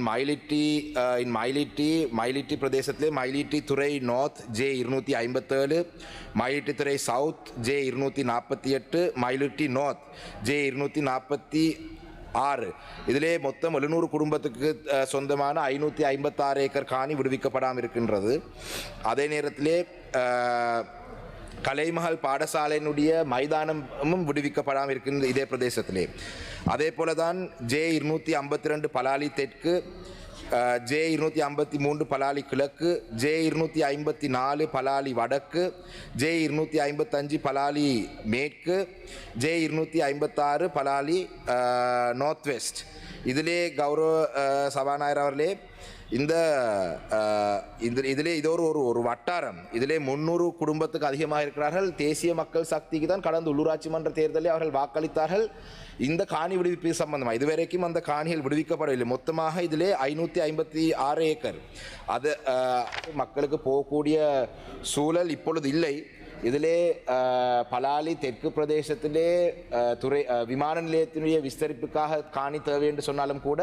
மயிலிட்டி பிரதேசத்திலே மயிலிட்டி துறை north J 257, Mayiliddy Thurai south J 248, Mayiliddy north J 246. இதிலே மொத்தம் 700 குடும்பத்துக்கு சொந்தமான 556 ஏக்கர் காணி விடுவிக்கப்படாமல் இருக்கின்றது. அதே நேரத்திலே கலைமஹல் பாடசாலையினுடைய மைதானமும் விடுவிக்கப்படாமல் இருக்கின்ற இதே பிரதேசத்திலே. அதே போல தான் ஜே 252 பலாலி தெற்கு, ஜே 253 பலாலி கிழக்கு, ஜே 254 பலாலி வடக்கு, ஜே 255 பலாலி மேற்கு, ஜே 256 பலாலி நார்த் வெஸ்ட். இதிலே கௌரவ சபாநாயகர் அவர்களே, இதிலே இது ஒரு வட்டாரம். இதிலே 300 குடும்பத்துக்கு அதிகமாக இருக்கிறார்கள். தேசிய மக்கள் சக்திக்கு தான் கடந்த உள்ளூராட்சி மன்ற தேர்தலில் அவர்கள் வாக்களித்தார்கள் இந்த காணி விடுவிப்பு சம்பந்தமாக. இதுவரைக்கும் அந்த காணிகள் விடுவிக்கப்படவில்லை. மொத்தமாக இதிலே 556 ஏக்கர் அது மக்களுக்கு போகக்கூடிய சூழல் இப்பொழுது இல்லை. இதிலே பலாலி தெற்கு பிரதேசத்திலே விமான நிலையத்தினுடைய விஸ்தரிப்புக்காக காணி தேவை என்று சொன்னாலும் கூட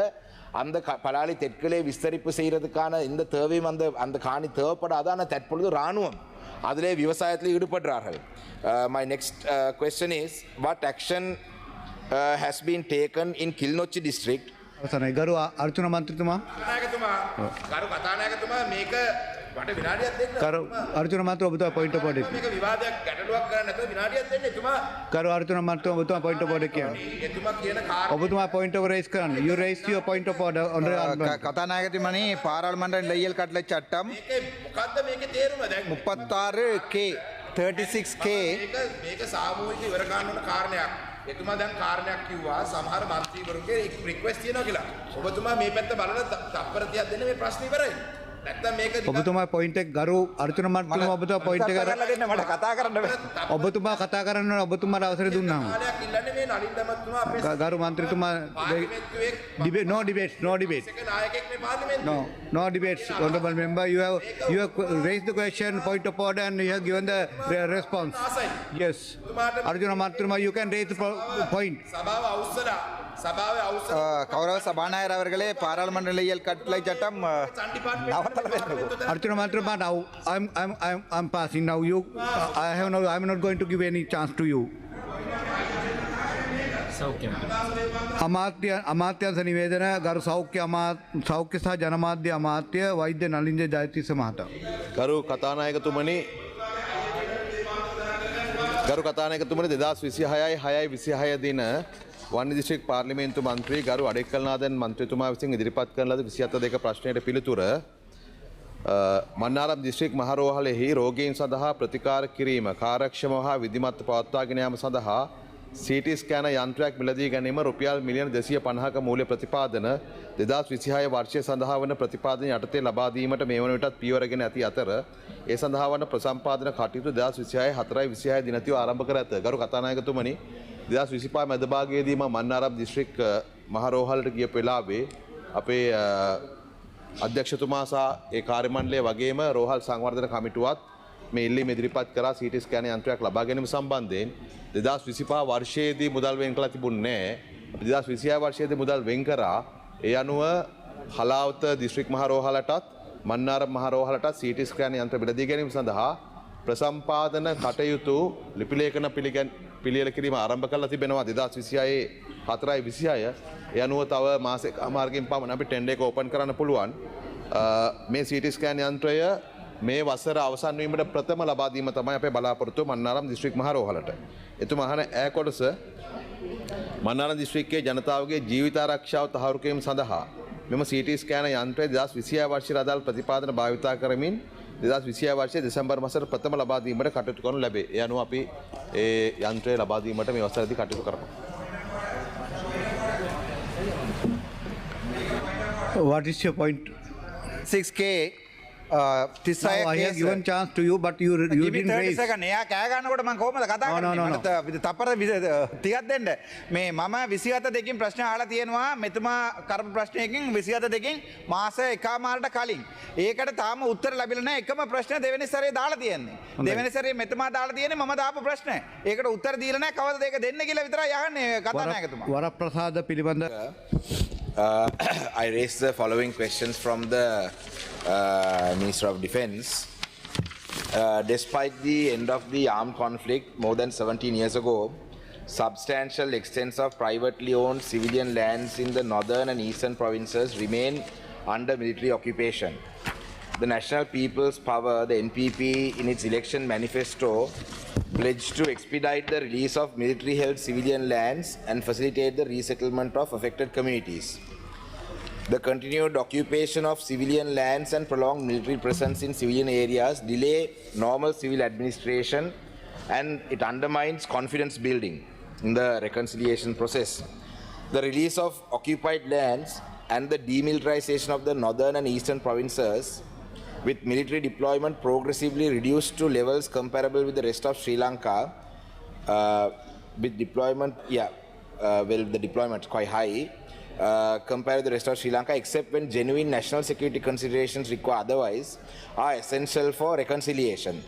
அந்த பலாலி தெற்கிலே விஸ்தரிப்பு செய்கிறதுக்கான இந்த தேவையும் அந்த காணி தேவைப்படாது. ஆனால் தற்பொழுது இராணுவம் அதிலே விவசாயத்தில் ஈடுபடுறார்கள். My next question is what action has been taken in Kilnochchi district? ගරු අර්චුන මන්ත්‍රීතුමා මේක මට විනාඩියක් දෙන්න. කරු අර්චුන මන්ත්‍රී ඔබතුමා පොයින්ට් ඔෆ් ඕඩර්. මේක විවාදයක් ගැටලුවක් කරන්න නැතුව විනාඩියක් දෙන්න. එතුමා කරු අර්චුන මන්ත්‍රී ඔබතුමා පොයින්ට් ඔෆ් ඕඩර් කියන්න. එතුමා කියන කාරණා ඔබතුමා පොයින්ට් ඔෆ් රේස් කරන්න. you raise your point of order on the கதாநாயகத்திமணி பாராளுமன்ற நிலையியல் கட்டளை சட்டம் මේකේ මොකද්ද මේකේ තේරුම දැන් 36K 36K මේක සාමූහික ඉවර ගන්න ඕන කාරණයක්. එතුමා දැන් කාරණයක් කිව්වා සමහර മന്ത്രിවරුන්ගේ රික්වෙස්ට් තියෙනවා කියලා. ඔබතුමා මේ පැත්ත බලන තප්පර 30ක් දෙන්න මේ ප්‍රශ්නේ ඉවරයි. නැත්නම් මේක ඔබතුමා පොයින්ට් එක ගරු අර්චුන මන්ත්‍රීතුමා ඔබතුමා පොයින්ට් එක කරලා දෙන්න මට කතා කරන්න බෑ. ඔබතුමා කතා කරන්න ඕන ඔබතුමාට අවසර දුන්නාම කාලයක් ඉල්ලන්නේ මේ නලින් දමතුමා අපේ ගරු මන්ත්‍රීතුමා පාර්ලිමේන්තුවේ debate no debate එක නායකයෙක් මේ පාර්ලිමේන්තුවේ no debates honorable member you have raised the question point of order and you have given the response yes Arjuna Mantrima you can raise the point සභාව අවසරා සභාවේ අවසර கௌரவ சபாநாயகர் அவர்களே பாராளுமன்ற நிலையியல் கட்டளை சட்டம் Arjuna Mantrima now I'm passing now you I'm not going to give any chance to you අමාත්‍යංශ නිවේදන ගරු සෞඛ්‍ය සහ ජනමාධ්‍ය අමාත්‍ය වෛද්‍ය නලින්ද ජයතිස්ස මහතා. ගරු කතානායකතුමනි 2026 6/26 දින වන්නේ දිස්ත්‍රික් පාර්ලිමේන්තු මන්ත්‍රී ගරු අඩෙක්කල්නාදන් මන්ත්‍රීතුමා විසින් ඉදිරිපත් කරන ලද 27 ප්‍රශ්නයට පිළිතුර මන්නාරම් දිස්ත්‍රික් මහරෝහලෙහි රෝගීන් සඳහා ප්‍රතිකාර කිරීම කාර්යක්ෂමව හා විධිමත්ව පවත්වාගෙන යාම සඳහා CT ස්කෑන යන්ත්‍රයක් මිලදී ගැනීම රුපියල් මිලියන 250ක මූල්‍ය ප්‍රතිපාදන 2026 වර්ෂය සඳහා වන ප්‍රතිපාදන යටතේ ලබා දීමට මේ වන විටත් පියවරගෙන ඇති අතර ඒ සඳහා වන ප්‍රසම්පාදන කටයුතු 2026 4/26 දිනතිව ආරම්භ කර ඇත. ගරු කතානායකතුමනි 2025 මැද භාගයේදී මම මන්නාරම් දිස්ත්‍රික් මහරෝහලට ගිය වෙලාවේ අපේ අධ්‍යක්ෂතුමා සහ ඒ කාර්ය මණ්ඩලය වගේම රෝහල් සංවර්ධන කමිටුවත් මේ ඉල්ලීම ඉදිරිපත් කරා CT ස්කෑන යන්ත්‍රයක් ලබා ගැනීම සම්බන්ධයෙන් 2025 වර්ෂයේදී මුදල් වෙන් කළා තිබුණේ නැහැ. 2026 වර්ෂයේදී මුදල් වෙන් කරා. ඒ අනුව Halawatha district මහරෝහලටත් Mannar මහරෝහලටත් CT scan යන්ත්‍ර මිලදී ගැනීම සඳහා ප්‍රසම්පාදන කටයුතු ලිපි ලේඛන පිළියෙල කිරීම ආරම්භ කරලා තිබෙනවා 2026 4/26. ඒ අනුව තව මාසෙක මාර්ගයෙන් පමණ අපි ටෙන්ඩර් එක ඕපන් කරන්න පුළුවන්. මේ CT ස්කෑන් යන්ත්‍රය මේ වසර අවසන් වීමට ප්‍රථම ලබා දීම තමයි අපේ බලාපොරොත්තුව මන්නාරම් දිස්ත්‍රික් මහරෝහලට. එතුමා අහන ඈ කොටස මන්නාරම් දිස්ත්‍රික්කයේ ජනතාවගේ ජීවිත ආරක්ෂාව තහවුරු කිරීම සඳහා මෙම CT ස්කෑන යන්ත්‍රය 2026 වර්ෂයේ අදාළ ප්‍රතිපාදන භාවිතා කරමින් 2026 වර්ෂයේ දෙසැම්බර් මාසයේ ප්‍රථම ලබා දීමට කටයුතු කරනු ලැබේ. ඒ අනුව අපි ඒ යන්ත්‍රය ලබා දීමට මේ වසරේදී කටයුතු කරනවා. What is your point? 6K Now I have given chance to you but you didn't raise. එයා කෑ ගන්නකොට මම කොහොමද කතා කරන්නේ? මට තප්පර 30ක් දෙන්න. මේ මම 27 දෙකින් ප්‍රශ්න අහලා තියෙනවා. මෙතුමා කරපු ප්‍රශ්නයකින් 27 දෙකින් මාස එකමාරට කලින්. ඒකට තාම උත්තර ලැබිලා නැහැ. එකම ප්‍රශ්න දෙවෙනි සැරේ දාලා තියෙන්නේ. දෙවෙනි සැරේ මෙතුමා දාලා තියෙන්නේ මම දාපු ප්‍රශ්න. ඒකට උත්තර දීලා නැහැ. කවදද ඒක දෙන්න කියලා විතරයි අහන්නේ කතානායකතුමා. වරප්‍රසාද පිළිබඳ I raised the following questions from the Minister of Defence. Despite the end of the armed conflict more than 17 years ago, substantial extents of privately owned civilian lands in the northern and eastern provinces remain under military occupation. The National People's Power, the NPP, in its election manifesto, pledged to expedite the release of military-held civilian lands and facilitate the resettlement of affected communities. The continued occupation of civilian lands and prolonged military presence in civilian areas delay normal civil administration, and it undermines confidence building in the reconciliation process. The release of occupied lands and the demilitarization of the northern and eastern provinces, with military deployment progressively reduced to levels comparable with the rest of Sri Lanka, with deployment, the deployment is quite high, compared to the rest of Sri Lanka, except when genuine national security considerations require otherwise, are essential for reconciliation.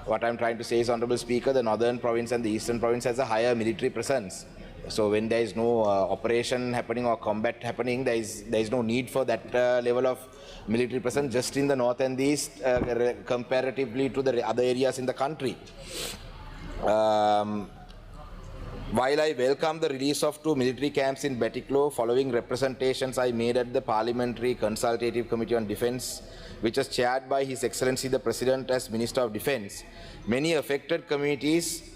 What I'm trying to say is, Honourable Speaker, the northern province and the eastern province has a higher military presence. So when there is no operation happening or combat happening, there is no need for that level of military presence just in the north and the east comparatively to the other areas in the country. While I welcome the release of 2 military camps in Batiklo following representations I made at the Parliamentary Consultative Committee on Defence, which was chaired by His Excellency the President as Minister of Defence, many affected communities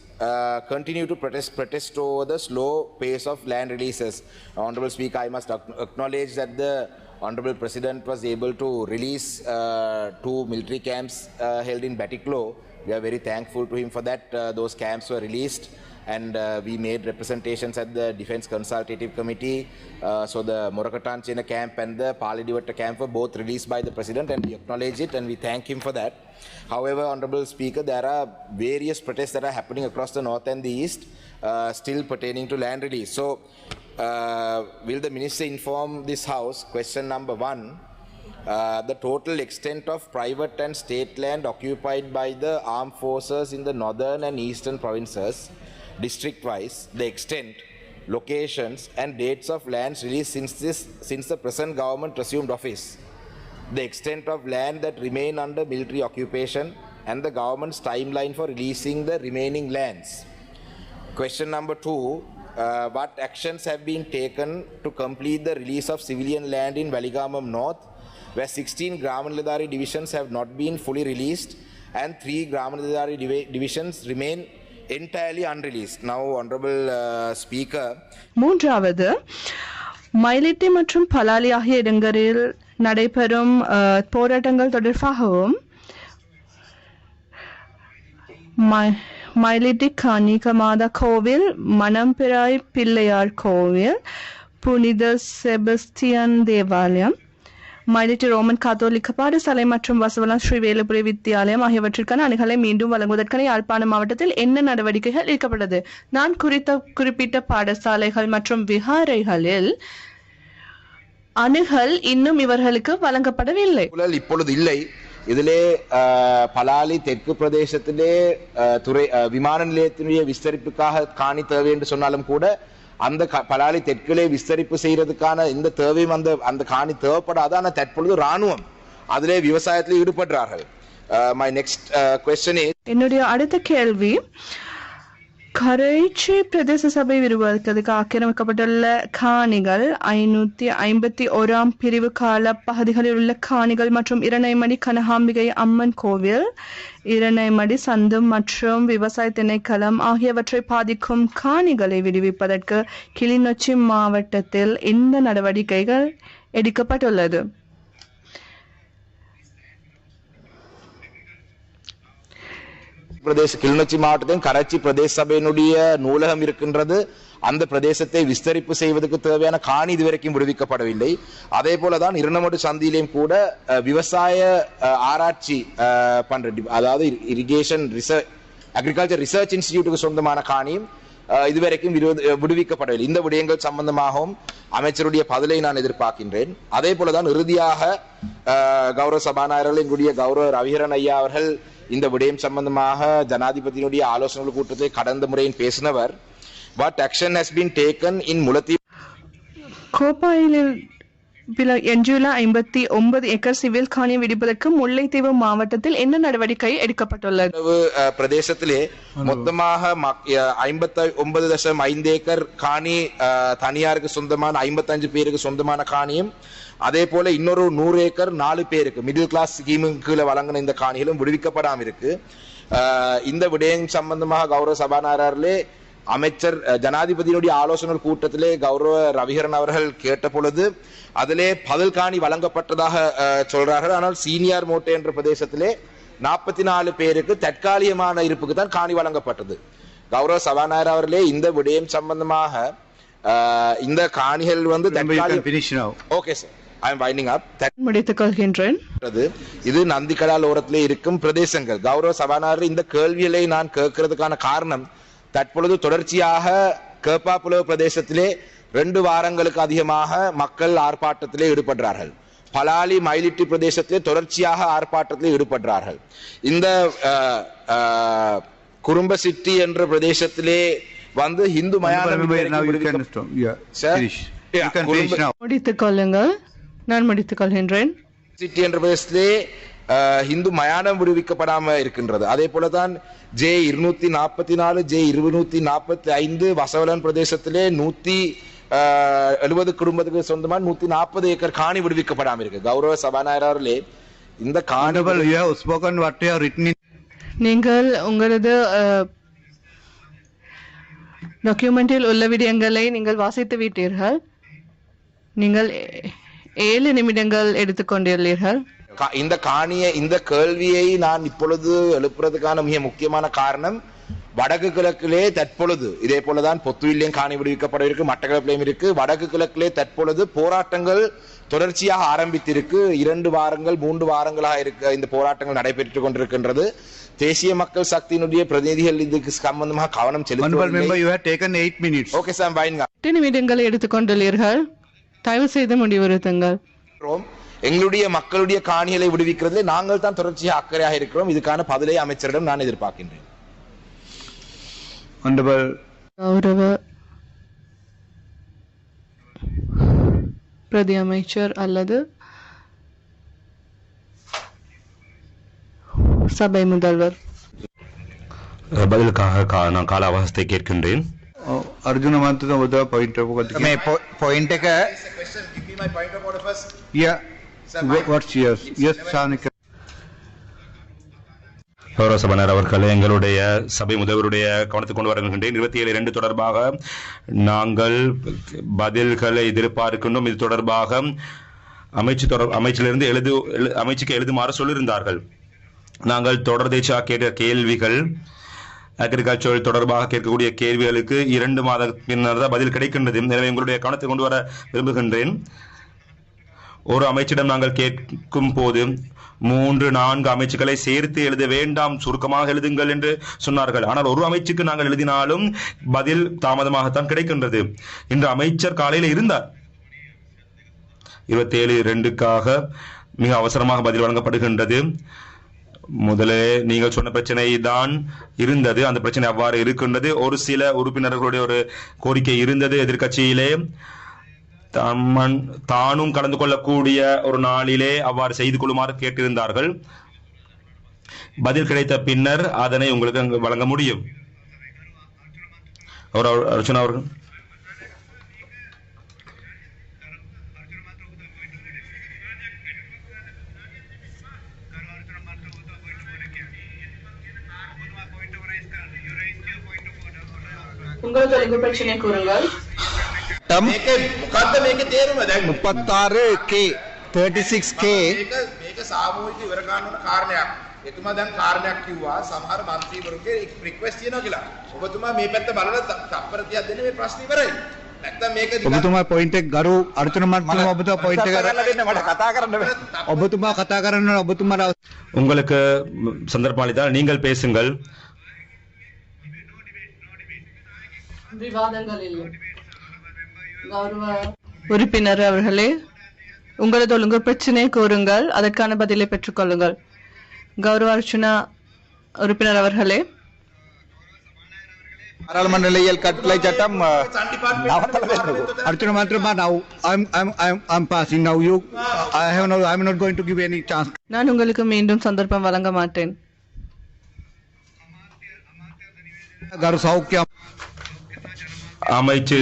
continue to protest over the slow pace of land releases. Honourable Speaker, I must acknowledge that the Honourable President was able to release 2 military camps held in Batiklo. We are very thankful to him for that. Those camps were released, and we made representations at the Defence Consultative Committee. So the Morakatan-Chena camp and the Paladivatta camp were both released by the President, and we acknowledge it and we thank him for that. However, Honourable Speaker, there are various protests that are happening across the north and the east still pertaining to land release. So will the Minister inform this House, question number 1, the total extent of private and state land occupied by the armed forces in the northern and eastern provinces, district-wise, the extent, locations and dates of lands released since the present government assumed office, the extent of land that remain under military occupation, and the government's timeline for releasing the remaining lands. Question number 2, what actions have been taken to complete the release of civilian land in Valigamam North, where 16 Gramaladari divisions have not been fully released and 3 Gramaladari divisions remain entirely unreleased. Now, Honourable Speaker. மூன்றாவது, மயிலிட்டி மற்றும் பலாலி ஆகிய இடங்களில் நடைபெறும் போராட்டங்கள் தொடர்பாகவும் மயிலிட்டி கன்னிகமாதா கோவில், மணம்பிராய் பிள்ளையார் கோவில், புனித செபஸ்தியன் தேவாலயம், மயிலிட்டி ரோமன் கத்தோலிக்க பாடசாலை மற்றும் வசவலம் ஸ்ரீ வேலுபுரி வித்தியாலயம் ஆகியவற்றிற்கான அணுகலை மீண்டும் வழங்குவதற்கான யாழ்ப்பாணம் மாவட்டத்தில் என்ன நடவடிக்கைகள் எடுக்கப்பட்டது? நான் குறிப்பிட்ட பாடசாலைகள் மற்றும் விஹாரைகளில் அணுகல் இன்னும் இவர்களுக்கு வழங்கப்படவில்லை. இப்பொழுது இல்லை. இதிலே பலாலி தெற்கு பிரதேசத்திலே விமான நிலையத்தினுடைய விஸ்தரிப்புக்காக காணி தேவை என்று சொன்னாலும் கூட அந்த பலாலி தெற்கிலே விஸ்தரிப்பு செய்யறதுக்கான இந்த தேவையும் அந்த காணி தேவைப்படாத. ஆனால் தற்பொழுது ராணுவம் அதிலே விவசாயத்தில் ஈடுபடுறார்கள். My next question is, என்னுடைய அடுத்த கேள்வி, கரைச்சி பிரதேச சபை விரிவாக்கத்துக்கு ஆக்கிரமிக்கப்பட்டுள்ள காணிகள் 551 பிரிவு கால பகுதிகளில் உள்ள காணிகள் மற்றும் இரணைமடி கனகாம்பிகை அம்மன் கோவில், இரணைமடி சந்து மற்றும் விவசாய திணைக்களம் ஆகியவற்றை பாதிக்கும் காணிகளை விடுவிப்பதற்கு கிளிநொச்சி மாவட்டத்தில் இந்த நடவடிக்கைகள் எடுக்கப்பட்டுள்ளது. பிரதேச கிளிநொச்சி மாவட்டத்தின் கரைச்சி பிரதேச சபையினுடைய நூலகம் இருக்கின்றது. அந்த பிரதேசத்தை விஸ்தரிப்பு செய்வதற்கு தேவையான காணி இதுவரைக்கும் விடுவிக்கப்படவில்லை. அதே போலதான் இரண்டமடு சந்தியிலையும் கூட விவசாய ஆராய்ச்சி பண்ற, அதாவது இரிகேஷன் ரிசர்ச் அக்ரிகல்ச்சர் ரிசர்ச் இன்ஸ்டிடியூட்டுக்கு சொந்தமான காணியும் இதுவரைக்கும் விடுவிக்கப்படவில்லை. இந்த விடயங்கள் சம்பந்தமாகவும் அமைச்சருடைய பதிலை நான் எதிர்பார்க்கின்றேன். அதே போலதான் இறுதியாக கௌரவ சபாநாயகர்கள் எங்களுடைய கௌரவ ரவிகரன் ஐயா அவர்கள் இந்த விடயம் சம்பந்தமாக ஜனாதிபதியினுடைய ஆலோசனை கூட்டத்தை கடந்த முறையில் பேசினவர். What action has been taken in முலத்தீவு? கோப்பாயில் எஞ்சியுள்ள 59 ஏக்கர் சிவில் காணியை விடுப்பதற்கு முல்லைத்தீவு மாவட்டத்தில் என்ன நடவடிக்கை எடுக்கப்பட்டுள்ளது? பிரதேசத்திலே மொத்தமாக 59.5 ஏக்கர் காணி தனியாருக்கு சொந்தமான 55 பேருக்கு சொந்தமான காணியும் அதே போல இன்னொரு 100 ஏக்கர் 4 பேருக்கு மிடில் கிளாஸ் ஸ்கீமுக்கு வழங்கின இந்த காணிகளும் விடுவிக்கப்படாம இருக்கு. இந்த விடயம் சம்பந்தமாக கௌரவ சபாநாயகர்களே அமைச்சர் ஜனாதிபதியினுடைய ஆலோசனை கூட்டத்திலே கௌரவ ரவிகரன் அவர்கள் கேட்ட பொழுது அதிலே பதில் காணி வழங்கப்பட்டதாக சொல்றார்கள். ஆனால் சீனியர் மோட்டை என்ற பிரதேசத்திலே 44 பேருக்கு தற்காலிகமான இருப்புக்கு தான் காணி வழங்கப்பட்டது. கௌரவ சபாநாயகர் அவர்களே இந்த விடயம் சம்பந்தமாக இந்த காணிகள் okay sir, I am winding அப். முடித்துக் கொள்கின்றேன். இது நந்திக்கடால் ஓரத்திலே இருக்கும் பிரதேசங்கள். கௌரவ சபாநாயகர் இந்த கேள்விகளை நான் கேட்கறதுக்கான காரணம் தற்பொழுது தொடர்ச்சியாக கேப்பாப்புலவு பிரதேசத்திலே 2 வாரங்களுக்கு அதிகமாக மக்கள் ஆர்ப்பாட்டத்திலே ஈடுபடுறார்கள். பலாலி மயிலிட்டி பிரதேசத்திலே தொடர்ச்சியாக ஆர்ப்பாட்டத்திலே ஈடுபடுறார்கள். இந்த குறும்ப சிட்டி என்ற பிரதேசத்திலே வந்து இந்து மயானம் முடித்துக் கொள்ளுங்கள். நான் முடித்துக் கொள்கின்றேன். சிட்டி என்ற பிரதேசத்திலே இந்து மயானம் விடுவிக்கப்படாம இருக்கின்றது. அதே போலதான் J244 J245 வசவலன் பிரதேசத்திலே 170 குடும்பத்துக்கு சொந்தமான 140 ஏக்கர் காணி விடுவிக்கப்படாம இருக்கு. கௌரவ சபாநாயகர் அவர்களே இந்த காணிகள் நீங்கள் உங்களது டாக்குமெண்டில் உள்ள விடயங்களை நீங்கள் வாசித்து விட்டீர்கள். நீங்கள் 7 நிமிடங்கள் எடுத்துக்கொண்டுள்ளீர்கள். இந்த இந்த கேள்வியை நான் இப்பொழுது எழுப்புறதுக்கான மிக முக்கியமான காரணம் வடக்கு கிழக்கிலே தற்பொழுது இதே போலதான் பொத்துவில்லையும் காணி விடுவிக்கப்பட இருக்கு, மட்டக்களப்பிலையும் இருக்கு. வடக்கு கிழக்கிலே தற்பொழுது போராட்டங்கள் தொடர்ச்சியாக ஆரம்பித்திருக்கு. 2 வாரங்கள் 3 வாரங்களாக இருக்க இந்த போராட்டங்கள் நடைபெற்றுக் கொண்டிருக்கின்றது. தேசிய மக்கள் சக்தியினுடைய பிரதிநிதிகள் இதுக்கு சம்பந்தமாக கவனம் செலுத்த நிமிடங்களை எடுத்துக்கொண்டுள்ளீர்கள். தயவு செய்து முடிவுறுத்துங்கள். எங்களுடைய மக்களுடைய காணிகளை விடுவிக்கிறதுல நாங்கள் தான் தொடர்ச்சியாக அக்கறையாக இருக்கிறோம். இதுக்கான பதிலை அமைச்சரிடம் நான் எதிர்பார்க்கின்றேன். கௌரவ பிரதி அமைச்சர் அல்லது சபை முதல்வர் பதிலுக்காக நான் கால அவகாசத்தை கேட்கின்றேன். அர்ஜுன மாத்த பாயிண்ட் கௌரவ சபாநாயகர் அவர்களே, எங்களுடைய சபை முதல்வருடைய கவனத்துக்கு கொண்டு வருகின்றேன். 27(2) தொடர்பாக நாங்கள் பதில்களை எதிர்பார்க்கின்றோம். இது தொடர்பாக அமைச்சிலிருந்து அமைச்சுக்கு எழுதுமாறு சொல்லியிருந்தார்கள். நாங்கள் தொடர்ந்தேச்சா கேட்ட கேள்விகள் அக்ரிகல்ச்சர் தொடர்பாக கேட்கக்கூடிய கேள்விகளுக்கு 2 மாத பின்னர் தான் பதில் கிடைக்கின்றது. எனவே எங்களுடைய கவனத்தை கொண்டு வர விரும்புகின்றேன். ஒரு அமைச்சிடம் நாங்கள் கேட்கும் போது 3-4 அமைச்சுக்களை சேர்த்து எழுத வேண்டாம், சுருக்கமாக எழுதுங்கள் என்று சொன்னார்கள். ஆனால் ஒரு அமைச்சுக்கு நாங்கள் எழுதினாலும் பதில் தாமதமாகத்தான் கிடைக்கின்றது. இன்று அமைச்சர் காலையில் இருந்தார். 27(2)க்காக மிக அவசரமாக பதில் வழங்கப்படுகின்றது. முதலே நீங்கள் சொன்ன பிரச்சனை தான் இருந்தது. அந்த பிரச்சனை அவ்வாறு இருக்கின்றது. ஒரு சில உறுப்பினர்களுடைய ஒரு கோரிக்கை இருந்தது. எதிர்கட்சியிலே தானும் கலந்து கொள்ளக்கூடிய ஒரு நாளிலே அவ்வாறு செய்து கொள்ளுமாறு கேட்டிருந்தார்கள். பதில் கிடைத்த பின்னர் அதனை உங்களுக்கு வழங்க முடியும். அர்ச்சனா அவர்கள் உங்களுக்கு பிரச்சனை கூறுங்கள். 36K 36K මේක සාමූහික ඉවර ගන්න ඕන කාරණයක්. එතුමා දැන් කාරණයක් කිව්වා සමහර മന്ത്രിවරුන්ගේ රික්වෙස්ට් තියෙනවා කියලා. ඔබතුමා මේ පැත්ත බලලා තප්පර 30ක් දෙන්න මේ ප්‍රශ්නේ ඉවරයි. නැත්නම් මේක ඔබතුමා පොයින්ට් එක ගරු අර්චන මන්ත්‍රී ඔබතුමා පොයින්ට් එක කරලා දෙන්න මට කතා කරන්න බෑ. ඔබතුමා කතා කරන්න ඔබතුමා உங்களுக்கு சந்தர்ப்பம் அளித்தால் நீங்கள் பேசுங்கள். விவாதங்கள் இல்லை. கௌரவ உறுப்பினர் அவர்களே, உங்களது ஒழுங்கு பிரச்சனை கூறுங்கள், அதற்கான பதிலை பெற்றுக் கொள்ளுங்கள். கௌரவ அர்ச்சனா உறுப்பினர் அவர்களே, பாராளுமன்ற நிலையியல் கட்டளை சட்டம் நவத்தல வேண்டும். Arjuna Mantrama, now I'm passing. Now I'm not going to give any chance. நான் உங்களுக்கு மீண்டும் சந்தர்ப்பம் வழங்க மாட்டேன். Garu Saukya. அமைச்சு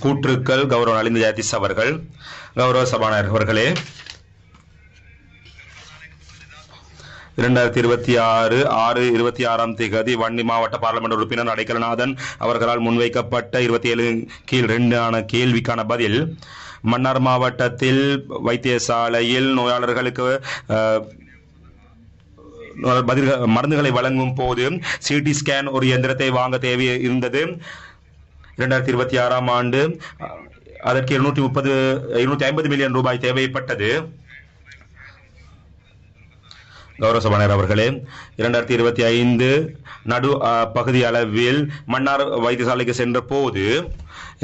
கூற்றுக்கள் கௌரவ நலிந்த ஜெயதீஷ் அவர்கள். கௌரவ சபாநாயகர் அவர்களே, 2026/6/26 வன்னி மாவட்ட பார்லிமெண்ட் உறுப்பினர் அடைக்கலநாதன் அவர்களால் முன்வைக்கப்பட்ட 27/2 கேள்விக்கான பதில். மன்னார் மாவட்டத்தில் வைத்தியசாலையில் நோயாளர்களுக்கு மருந்துகளை வழங்கும் போது சிடி ஸ்கேன் ஒரு இயந்திரத்தை வாங்க தேவை இருந்தது. 2026 ஆண்டு அதற்கு 250 மில்லியன் ரூபாய் தேவைப்பட்டது. கௌரவ சபாநாயகர் அவர்களே, 2025 நடு பகுதி அளவில் மன்னார் வைத்தியசாலைக்கு சென்ற போது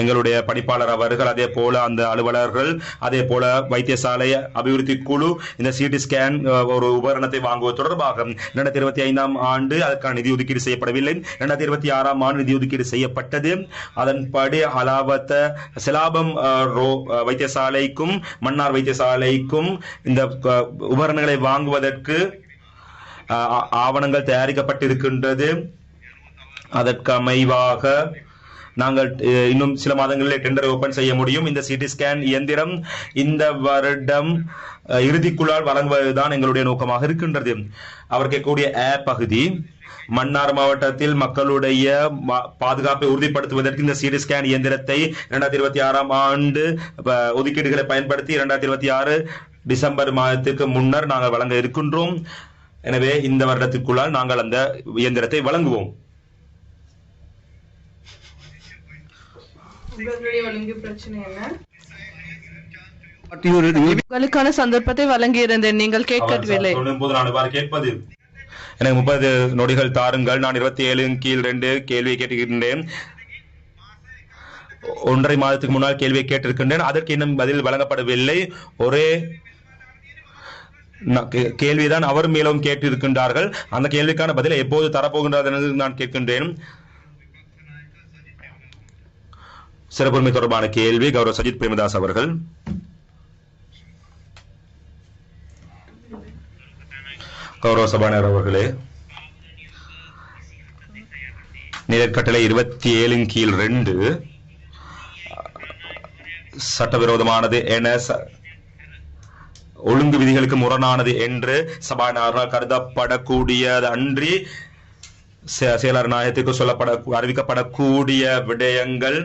எங்களுடைய பணிப்பாளர் அவர்கள், அதே போல அந்த அலுவலர்கள், அதே போல வைத்தியசாலை அபிவிருத்தி குழு இந்த சிடி ஸ்கேன் ஒரு உபகரணத்தை வாங்குவது தொடர்பாக 2025 ஆண்டு அதற்கான நிதி ஒதுக்கீடு செய்யப்படவில்லை. 2026 ஆண்டு நிதி ஒதுக்கீடு செய்யப்பட்டது. அதன்படி அலாவத்த செலாபம் வைத்தியசாலைக்கும் மன்னார் வைத்தியசாலைக்கும் இந்த உபகரணங்களை வாங்குவதற்கு ஆவணங்கள் தயாரிக்கப்பட்டிருக்கின்றது. அதற்கு அமைவாக நாங்கள் இன்னும் சில மாதங்களில் டெண்டரை ஓபன் செய்ய முடியும். இந்த சிடி ஸ்கேன் இயந்திரம் இந்த வருடம் இறுதிக்குள்ளால் வழங்குவதுதான் எங்களுடைய நோக்கமாக இருக்கின்றது. அவர் கேட்கக்கூடிய பகுதி, மன்னார் மாவட்டத்தில் மக்களுடைய பாதுகாப்பை உறுதிப்படுத்துவதற்கு இந்த சிடி ஸ்கேன் இயந்திரத்தை 2026 ஆண்டு ஒதுக்கீடுகளை பயன்படுத்தி 2026 டிசம்பர் மாதத்துக்கு முன்னர் நாங்கள் வழங்க இருக்கின்றோம். எனவே இந்த வருடத்திற்குள்ளால் நாங்கள் அந்த இயந்திரத்தை வழங்குவோம். உங்களுக்கான சந்தர்ப்பத்தை வழங்கியிருந்தேன், நீங்கள் கேட்கவில்லை. கேட்பது எனக்கு 30 நொடிகள் தாருங்கள். நான் 27/2 கேள்வியை கேட்டிருக்கின்றேன். 1.5 மாதத்துக்கு முன்னால் கேள்வியை கேட்டிருக்கின்றேன். அதற்கு இன்னும் பதில் வழங்கப்படவில்லை. ஒரே கேள்விதான் அவர் மேலும் கேட்டிருக்கின்றார்கள். அந்த கேள்விக்கான பதிலை எப்போது தரப்போகின்றது என்று நான் கேட்கின்றேன். சிறப்புரிமை தொடர்பான கேள்வி கௌரவ சஜித் பிரேமதாஸ் அவர்கள். கௌரவ சபாநாயகர் அவர்களே, நிலைக்கட்டளை 27/2 சட்டவிரோதமானது என ஒழுங்கு விதிகளுக்கு முரணானது என்று சபாநாயகரால் கருதப்படக்கூடியது அன்றி செயலர் நாயகத்துக்கு அறிவிக்கப்படக்கூடிய விடயங்கள்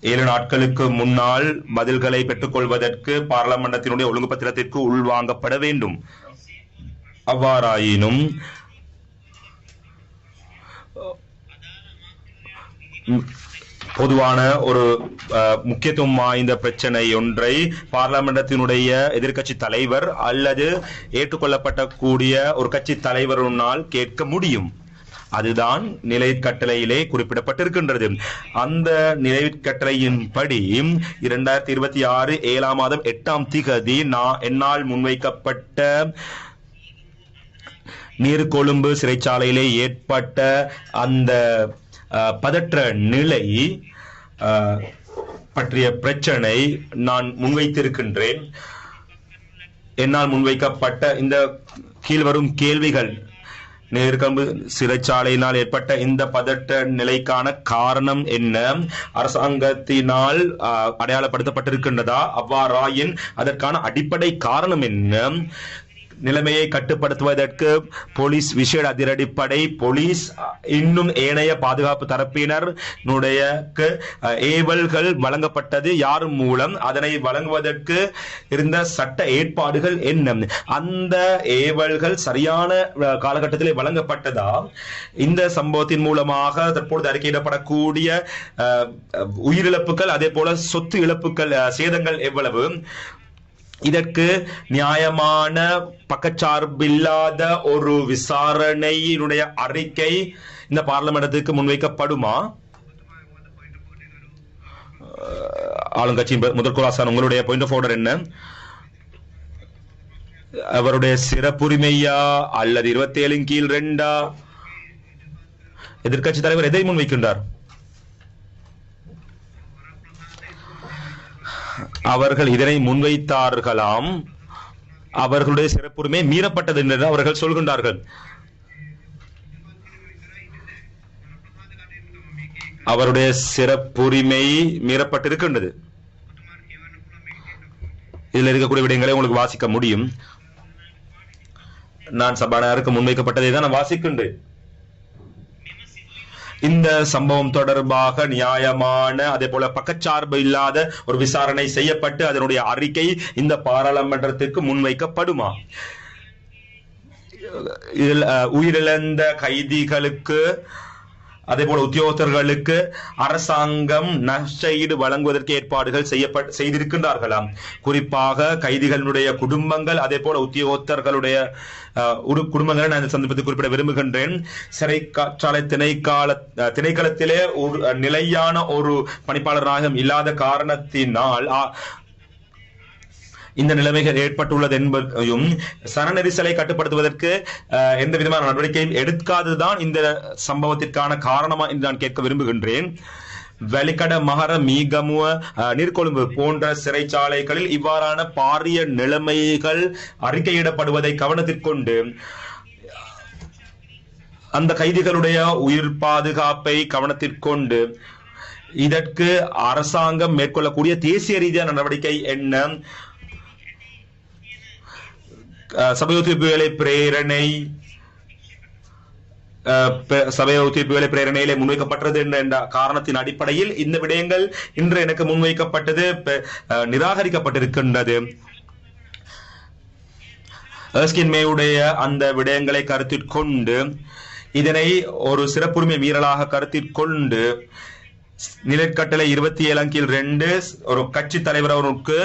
7 நாட்களுக்கு முன்னால் பதில்களை பெற்றுக் கொள்வதற்கு பார்லமெண்டத்தினுடைய ஒழுங்கு பத்திரத்திற்கு உள்வாங்கப்பட வேண்டும். அவ்வாறாயினும் பொதுவான ஒரு முக்கியத்துவம் வாய்ந்த பிரச்சனை ஒன்றை பார்லமெண்டத்தினுடைய எதிர்க்கட்சி தலைவர் அல்லது ஏற்றுக்கொள்ளப்படக்கூடிய ஒரு கட்சி தலைவரால் கேட்க முடியும். அதுதான் நிலை கட்டளையிலே குறிப்பிடப்பட்டிருக்கின்றது. அந்த நிலை கட்டளையின்படி 2026 7ஆம் மாதம் 8ஆம் திகதி என்னால் முன்வைக்கப்பட்ட நீர்கொழும்பு சிறைச்சாலையிலே ஏற்பட்ட அந்த பதற்ற நிலை பற்றிய பிரச்சனை நான் முன்வைத்திருக்கின்றேன். என்னால் முன்வைக்கப்பட்ட இந்த கீழ்வரும் கேள்விகள்: நீர்கொழும்பு சிறைச்சாலையினால் ஏற்பட்ட இந்த பதற்ற நிலைக்கான காரணம் என்ன? அரசாங்கத்தினால் அடையாளப்படுத்தப்பட்டிருக்கின்றதா? அவ்வாறாயின் அதற்கான அடிப்படை காரணம் என்ன? நிலைமையை கட்டுப்படுத்துவதற்கு போலீஸ் விசேட அதிரடிப்படை போலீஸ் இன்னும் ஏனைய பாதுகாப்பு தரப்பினர் ஏவல்கள் வழங்கப்பட்டது யார் மூலம்? அதனை வழங்குவதற்கு இருந்த சட்ட ஏற்பாடுகள் என்ன? அந்த ஏவல்கள் சரியான காலகட்டத்திலே வழங்கப்பட்டதா? இந்த சம்பவத்தின் மூலமாக தற்பொழுது அறிக்கையிடப்படக்கூடிய உயிரிழப்புகள், அதே போல சொத்து இழப்புகள், சேதங்கள் எவ்வளவு? இதற்கு நியாயமான பக்கச்சார்பில்லாத ஒரு விசாரணையினுடைய அறிக்கை இந்த பார்லிமெண்டத்துக்கு முன்வைக்கப்படுமா? ஆளுங்கட்சி முதற்குலாசான், உங்களுடைய பாயிண்ட் ஆஃப் ஆர்டர் என்ன? அவருடைய சிறப்புரிமையா அல்லது 27/2 எதிர்க்கட்சி தலைவர் எதை முன்வைக்கின்றார்? அவர்கள் இதனை முன்வைத்தார்களாம், அவர்களுடைய சிறப்புரிமை மீறப்பட்டது என்று அவர்கள் சொல்கின்றார்கள். அவருடைய சிறப்புரிமை மீறப்பட்டிருக்கின்றது. இதில் இருக்கக்கூடிய விடயங்களை உங்களுக்கு வாசிக்க முடியும். நான் சபாநாயகருக்கு முன்வைக்கப்பட்டதை தான் நான் வாசிக்கின்றேன். இந்த சம்பவம் தொடர்பாக நியாயமான அதே போல பக்கச்சார்பு இல்லாத ஒரு விசாரணை செய்யப்பட்டு அதனுடைய அறிக்கை இந்த பாராளுமன்றத்திற்கு முன்வைக்கப்படுமா? இதில் உயிரிழந்த கைதிகளுக்கு அதே போல உத்தியோகத்தர்களுக்கு அரசாங்கம் நஷ்டஈடு வழங்குவதற்கு ஏற்பாடுகள் செய்திருக்கின்றார்களாம். குறிப்பாக கைதிகளுடைய குடும்பங்கள் அதே போல உத்தியோகத்தர்களுடைய குடும்பங்களை நான் இந்த சந்தர்ப்பத்தில் குறிப்பிட விரும்புகின்றேன். சிறைச்சாலை திணைக்களத்திலே ஒரு நிலையான ஒரு பணிப்பாளராக இல்லாத காரணத்தினால் இந்த நிலைமைகள் ஏற்பட்டுள்ளது என்பதையும் சன நெரிசலை கட்டுப்படுத்துவதற்கு எந்த விதமான நடவடிக்கையும் எடுக்காததுதான் இந்த சம்பவத்திற்கான காரணமா என்று நான் கேட்க விரும்புகின்றேன். வெலிக்கட, மகர, மீகமுவ, நீர்கொழும்பு போன்ற சிறைச்சாலைகளில் இவ்வாறான பாரிய நிலைமைகள் அறிக்கையிடப்படுவதை கவனத்திற்கொண்டு அந்த கைதிகளுடைய உயிர் பாதுகாப்பை கவனத்திற்கொண்டு இதற்கு அரசாங்கம் மேற்கொள்ளக்கூடிய தேசிய ரீதியான நடவடிக்கை என்ன? சபையோ தீர்ப்பு வேலை பிரேரணை பிரேரணையிலே முன்வைக்கப்பட்டது என்ற காரணத்தின் அடிப்படையில் இந்த விடயங்கள் இன்று எனக்கு முன்வைக்கப்பட்டது நிராகரிக்கப்பட்டிருக்கின்றது. மேயுடைய அந்த விடயங்களை கருத்திற்கொண்டு இதனை ஒரு சிறப்புரிமை மீறலாக கருத்திற்கொண்டு நிலைக்கட்டளை 27/2 ஒரு கட்சி தலைவர் அவருக்கு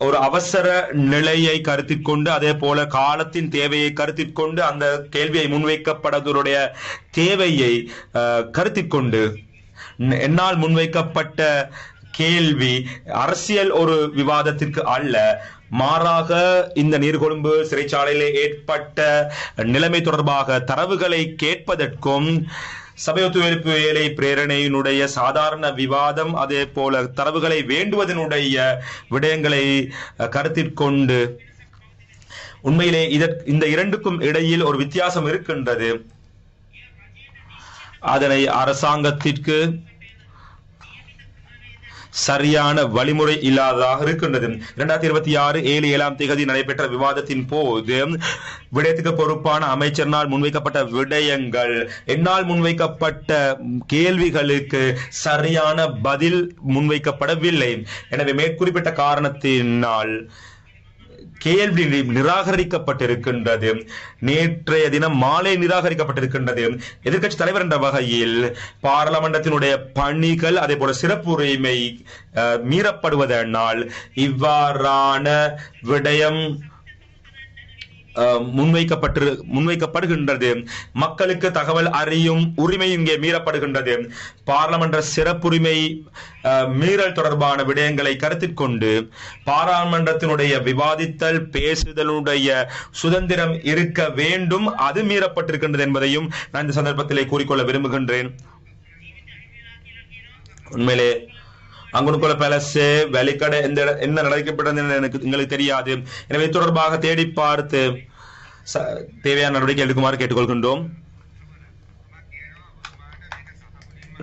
ஒரு அவசர நிலையை கருத்திற்கொண்டு அதே போல காலத்தின் தேவையை கருத்திற்கொண்டு அந்த கேள்வியை முன்வைக்கப்படுவதுடைய தேவையை கருத்திற்கொண்டு என்னால் முன்வைக்கப்பட்ட கேள்வி அரசியல் ஒரு விவாதத்திற்கு அல்ல, மாறாக இந்த நீர்கொழும்பு சிறைச்சாலையிலே ஏற்பட்ட நிலைமை தொடர்பாக தரவுகளை கேட்பதற்கும் சபையொத்துழைப்பு வேலை பிரேரணையினுடைய சாதாரண விவாதம் அதே போல தரவுகளை வேண்டுவதனுடைய விடயங்களை கருத்திற்கொண்டு உண்மையிலே இந்த இரண்டுக்கும் இடையில் ஒரு வித்தியாசம் இருக்கின்றது. அதனை அரசாங்கத்திற்கு சரியான வழிமுறை இல்லாததாக இருக்கின்றது. 2026/7 நடைபெற்ற விவாதத்தின் போது விடயத்துக்கு பொறுப்பான அமைச்சரினால் முன்வைக்கப்பட்ட விடயங்கள் என்னால் முன்வைக்கப்பட்ட கேள்விகளுக்கு சரியான பதில் முன்வைக்கப்படவில்லை. எனவே மேற்குறிப்பிட்ட காரணத்தினால் கேள்வி நிராகரிக்கப்பட்டிருக்கின்றது. நேற்றைய தினம் மாலை நிராகரிக்கப்பட்டிருக்கின்றது. எதிர்க்கட்சி தலைவர் என்ற வகையில் பாராளுமன்றத்தினுடைய பணிகள் அதே போல சிறப்புரிமை மீறப்படுவதனால் இவ்வாறான விடயம் முன்வைக்கப்படுகின்றது. மக்களுக்கு தகவல் அறியும் உரிமை இங்கே மீறப்படுகின்றது. பாராளுமன்ற சிறப்புரிமை மீறல் தொடர்பான விடயங்களை கருத்தில் கொண்டு பாராளுமன்றத்தினுடைய விவாதித்தல் பேசுதலுடைய சுதந்திரம் இருக்க வேண்டும், அது மீறப்பட்டிருக்கின்றது என்பதையும் நான் இந்த சந்தர்ப்பத்திலே கூறிக்கொள்ள விரும்புகின்றேன். உண்மையிலே அங்குனுக்குள்ள பேலஸ் வெலிக்கடை என்ன நடக்கப்பட்டது எங்களுக்கு தெரியாது. எனவே தொடர்பாக தேடி பார்த்து தேவையான நடவடிக்கை எடுக்குமாறு கேட்டுக்கொள்கின்றோம்.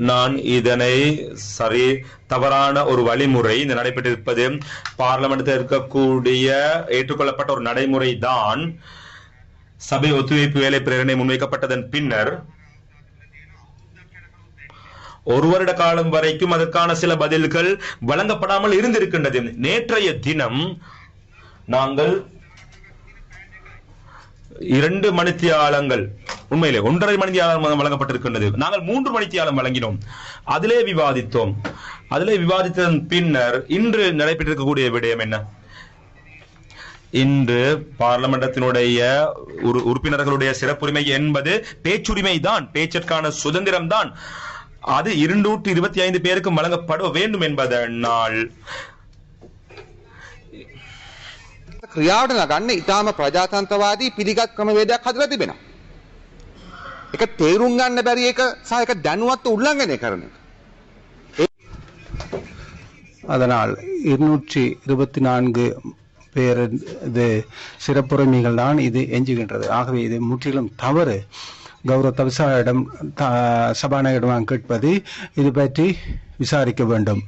நான் இதனை சரி தவறான ஒரு வழிமுறை இந்த நடைபெற்றிருப்பது பார்லமெண்டத்தில் இருக்கக்கூடிய ஏற்றுக்கொள்ளப்பட்ட ஒரு நடைமுறை தான். சபை ஒத்துழைப்பு வேலை பிரேரணை முன்வைக்கப்பட்டதன் பின்னர் ஒரு வருட காலம் வரைக்கும் அதற்கான சில பதில்கள் வழங்கப்படாமல் இருந்திருக்கின்றது. நேற்றைய தினம் நாங்கள் 2 மணித்தியாலங்கள், உண்மையிலே 1.5 மணித்தியாலம் வழங்கப்பட்டிருக்கின்றது. நாங்கள் 3 மணித்தியாலம் வழங்கினோம். அதிலே விவாதித்தோம். அதிலே விவாதித்ததன் பின்னர் இன்று நடைபெற்றிருக்கக்கூடிய விடயம் என்ன? இன்று பார்லமெண்டத்தினுடைய உறுப்பினர்களுடைய சிறப்புரிமை என்பது பேச்சுரிமை தான், பேச்சிற்கான சுதந்திரம் தான். அது 225 பேருக்கு வழங்கப்பட வேண்டும் என்பதனால் ක්‍රියාවට නගන්න ඉතාම ප්‍රජාතන්ත්‍රවාදී පිළිගත් ක්‍රමවේදයක් හදලා තිබෙනවා. එක තේරුම් ගන්න බැරි එක සහ එක දැනුවත් උල්ලංඝනය කරන එක. அதனால் 224 பேர் இது சிறப்புரிமைகள் தான் இது எஞ்சுகின்றது. ஆகவே இது முற்றிலும் தவறு. கௌரவ தவிசாரிடம் சபாநாயகரிடம் கேட்பது இது பற்றி விசாரிக்க வேண்டும்.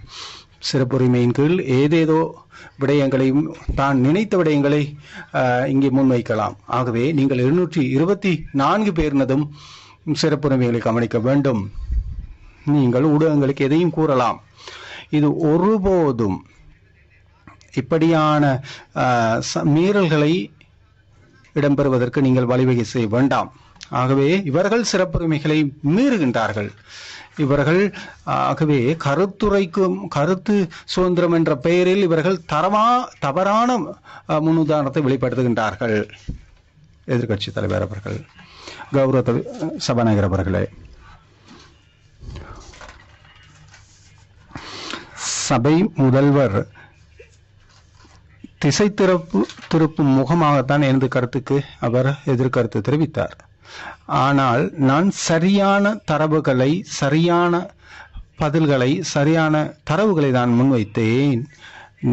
சிறப்புரிமையின் கீழ் ஏதேதோ விடயங்களையும் தான் நினைத்த விடயங்களை இங்கே முன்வைக்கலாம். ஆகவே நீங்கள் 224 பேரினதும் சிறப்புரிமைகளை கவனிக்க வேண்டும். நீங்கள் ஊடகங்களுக்கு எதையும் கூறலாம். இது ஒருபோதும் இப்படியான மீறல்களை இடம்பெறுவதற்கு நீங்கள் வழிவகை செய்ய வேண்டாம். ஆகவே இவர்கள் சிறப்புரிமைகளை மீறுகின்றார்கள். இவர்கள் ஆகவே கருத்து சுதந்திரம் என்ற பெயரில் இவர்கள் தவறான முன்னுதாரணத்தை வெளிப்படுத்துகின்றார்கள். எதிர்க்கட்சி தலைவர் அவர்கள், கௌரவ சபாநாயகர் அவர்களே, சபை முதல்வர் திசை திருப்பும் முகமாகத்தான் எனது கருத்துக்கு அவர் எதிர்கருத்து தெரிவித்தார். ஆனால் நான் சரியான தரவுகளை, சரியான பதில்களை, சரியான தரவுகளை தான் முன்வைத்தேன்.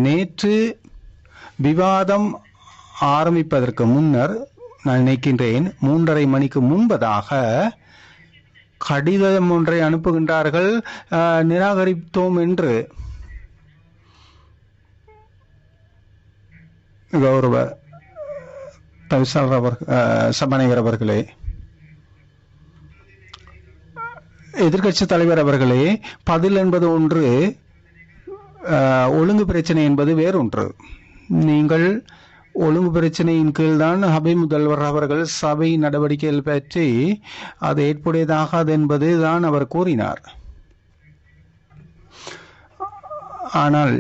நேற்று விவாதம் ஆரம்பிப்பதற்கு முன்னர் நான் நினைக்கின்றேன் 3:30 மணிக்கு முன்பதாக கடிதம் ஒன்றை அனுப்புகின்றார்கள், நிராகரித்தோம் என்று. கௌரவ தவிசாளர் சபாநாயகர் அவர்களே, எதிர்கட்சி தலைவர் அவர்களே, பதில் என்பது ஒன்று, ஒழுங்கு பிரச்சனை என்பது வேறொன்று. நீங்கள் ஒழுங்கு பிரச்சனையின் கீழ்தான் சபை முதல்வர் அவர்கள் சபை நடவடிக்கைகள் பற்றி அது ஏற்புடையதாகாது என்பது தான் அவர் கூறினார். ஆனால்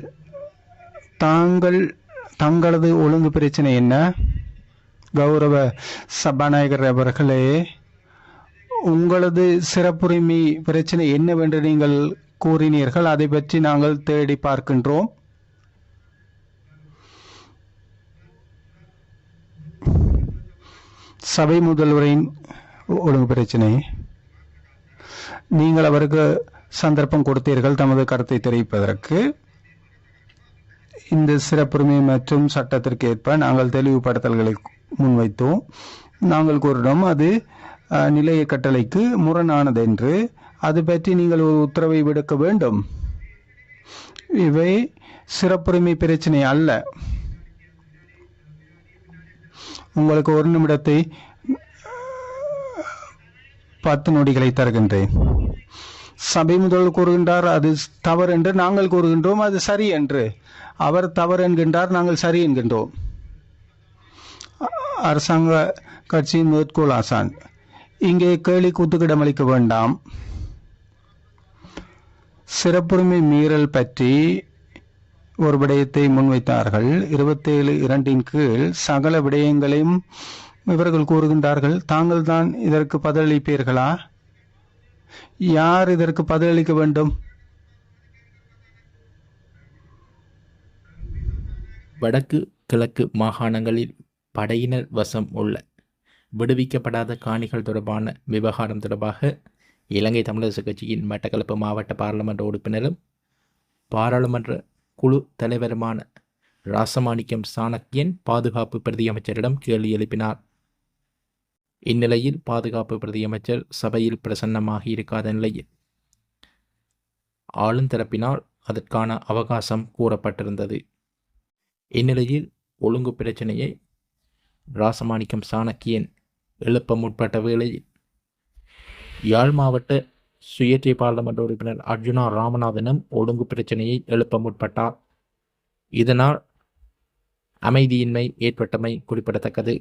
தங்களது ஒழுங்கு பிரச்சனை என்ன? கௌரவ சபாநாயகர் அவர்களே, உங்களது சிறப்புரிமை பிரச்சனை என்னவென்று நீங்கள் கூறினீர்கள். அதை பற்றி நாங்கள் தேடி பார்க்கின்றோம். சபை முதல்வரின் ஒழுங்கு பிரச்சனை, நீங்கள் அவருக்கு சந்தர்ப்பம் கொடுத்தீர்கள் தமது கருத்தை தெரிவிப்பதற்கு. இந்த சிறப்புரிமை மற்றும் சட்டத்திற்கு ஏற்ப நாங்கள் தெளிவுபடுத்தல்களை முன்வைத்தோம். நாங்கள் கூறினோம் அது நிலைய கட்டளைக்கு முரணானது என்று. அது பற்றி நீங்கள் ஒரு உத்தரவை விடுக்க வேண்டும். இவை சிறப்புரிமை பிரச்சனை அல்ல. உங்களுக்கு 1 நிமிடத்தை 10 நொடிகளை தருகின்றேன். சபை முதல்வர் கூறுகின்றார் அது தவறு என்று, நாங்கள் கூறுகின்றோம் அது சரி என்று. அவர் தவறு என்கின்றார், நாங்கள் சரி என்கின்றோம். அரசாங்க கட்சியின் மேற்கோள் ஆசான், இங்கே கேலி கூத்துக்கிடம் அளிக்க வேண்டாம். சிறப்புரிமை மீறல் பற்றி ஒரு விடயத்தை முன்வைத்தார்கள். 27(2) கீழ் சகல விடயங்களையும் இவர்கள் கூறுகின்றார்கள். தாங்கள் தான் இதற்கு பதிலளிப்பீர்களா? யார் இதற்கு பதிலளிக்க வேண்டும்? வடக்கு கிழக்கு மாகாணங்களில் படையினர் வசம் உள்ள விடுவிக்கப்படாத காணிகள் தொடர்பான விவகாரம் தொடர்பாக இலங்கை தமிழரசு கட்சியின் மட்டக்களப்பு மாவட்ட பாராளுமன்ற உறுப்பினரும் பாராளுமன்ற குழு தலைவருமான ராசமாணிக்கம் சாணக்கியன் பாதுகாப்பு பிரதியமைச்சரிடம் கேள்வி எழுப்பினார். இந்நிலையில் பாதுகாப்பு பிரதியமைச்சர் சபையில் பிரசன்னமாகி இருக்காத நிலையில் ஆளுந்தரப்பினால் அதற்கான அவகாசம் கூறப்பட்டிருந்தது. இந்நிலையில் ஒழுங்கு பிரச்சனையை ராசமாணிக்கம் சாணக்கியன் எழுப்ப முற்பட்ட வேளையில் யாழ் மாவட்ட சுயேட்சை பாராளுமன்ற உறுப்பினர் அர்ஜுனா ராமநாதனும் ஒழுங்கு பிரச்சனையை எழுப்ப முற்பட்டார். இதனால் அமைதியின்மை ஏற்பட்டமை குறிப்பிடத்தக்கது.